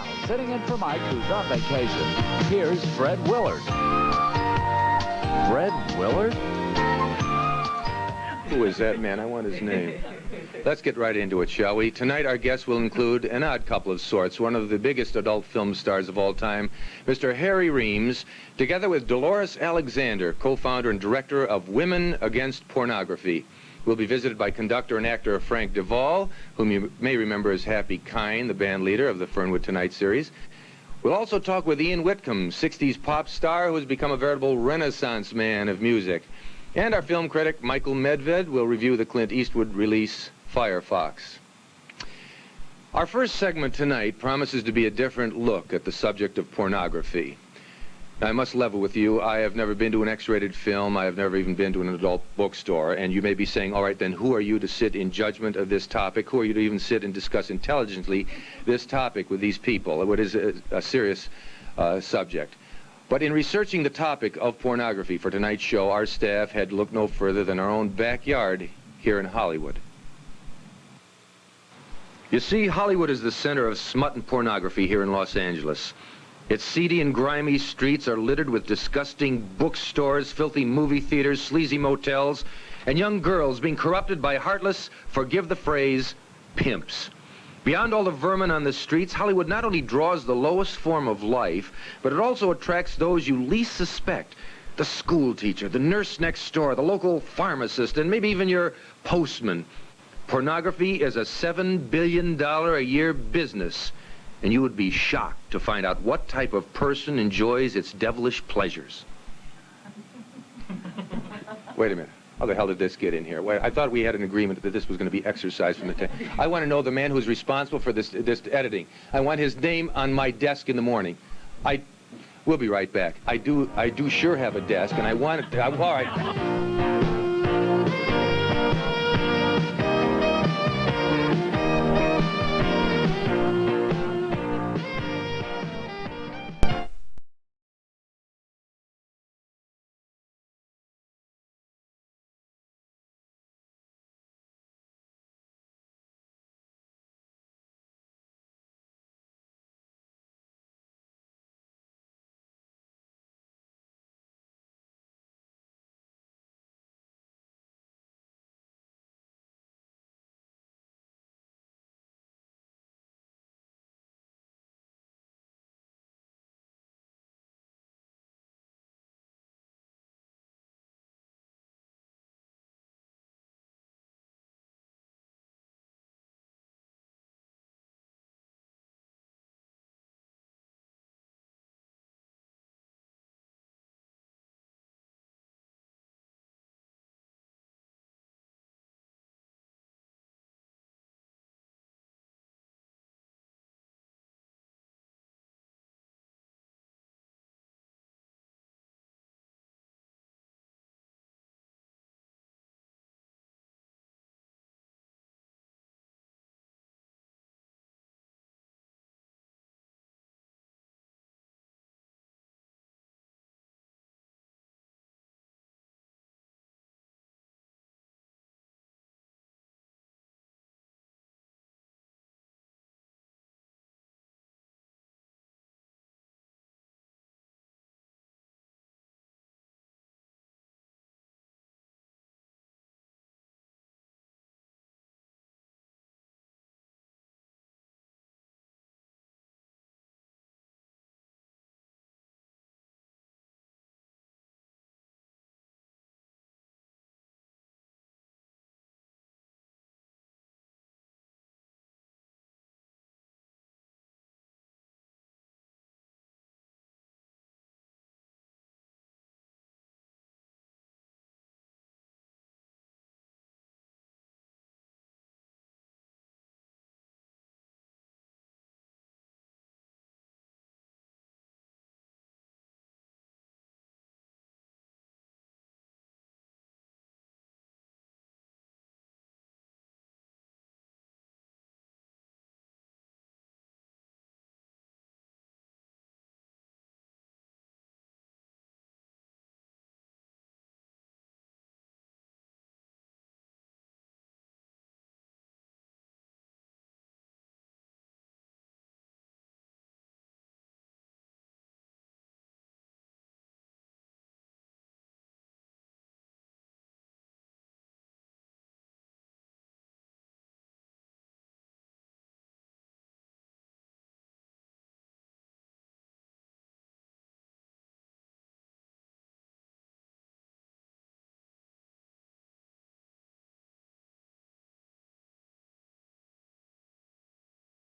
Now, sitting in for Mike, who's on vacation, here's Fred Willard. Fred Willard? Who is that man? I want his name. Let's get right into it, shall we? Tonight, our guests will include an odd couple of sorts. One of the biggest adult film stars of all time, Mr. Harry Reams, together with Dolores Alexander, co-founder and director of Women Against Pornography. We'll be visited by conductor and actor Frank Duvall, whom you may remember as Happy Kine, the band leader of the Fernwood Tonight series. We'll also talk with Ian Whitcomb, 60s pop star who has become a veritable renaissance man of music. And our film critic, Michael Medved, will review the Clint Eastwood release, Firefox. Our first segment tonight promises to be a different look at the subject of pornography. Now, I must level with you, I have never been to an X-rated film, I have never even been to an adult bookstore, and you may be saying, all right, then who are you to sit in judgment of this topic? Who are you to even sit and discuss intelligently this topic with these people? It is a serious subject. But in researching the topic of pornography for tonight's show, our staff had to look no further than our own backyard here in Hollywood. You see, Hollywood is the center of smut and pornography here in Los Angeles. Its seedy and grimy streets are littered with disgusting bookstores, filthy movie theaters, sleazy motels, and young girls being corrupted by heartless, forgive the phrase, pimps. Beyond all the vermin on the streets, Hollywood not only draws the lowest form of life, but it also attracts those you least suspect. The school teacher, the nurse next door, the local pharmacist, and maybe even your postman. Pornography is a $7 billion a year business, and you would be shocked to find out what type of person enjoys its devilish pleasures. Wait a minute. How the hell did this get in here? Wait, I thought we had an agreement that this was going to be exercised from the tape. I want to know the man who's responsible for this editing. I want his name on my desk in the morning. We'll be right back. I do sure have a desk, and I want it to, all right.